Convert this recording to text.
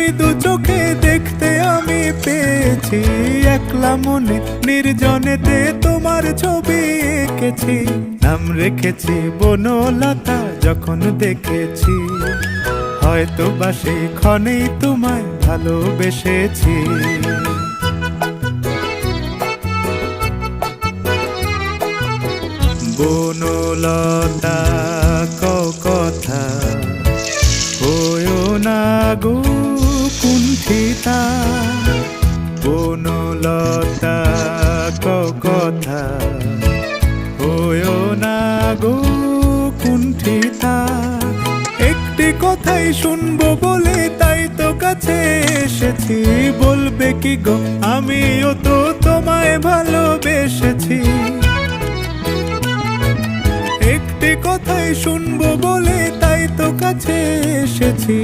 ওই দু চোখে দেখতে আমি পেয়েছি, একলা মনে নির্জনেতে তোমার ছবি এঁকেছি। নাম রেখেছি বনলতা যখন দেখেছি, হয়তো বা সেই ক্ষণেই তোমায় ভালোবেসেছি। বনলতা কথা হয়ো না গো কুণ্ঠিতা, বনলতা কথা হয়ো না গো কুণ্ঠিতা। একটি কথাই শুনবো বলে তাই তো কাছে এসেছি, বলবে কি গো আমিও তো তোমায় ভালোবেসেছি। একটি কথাই শুনবো বলে তাই তো কাছে এসেছি।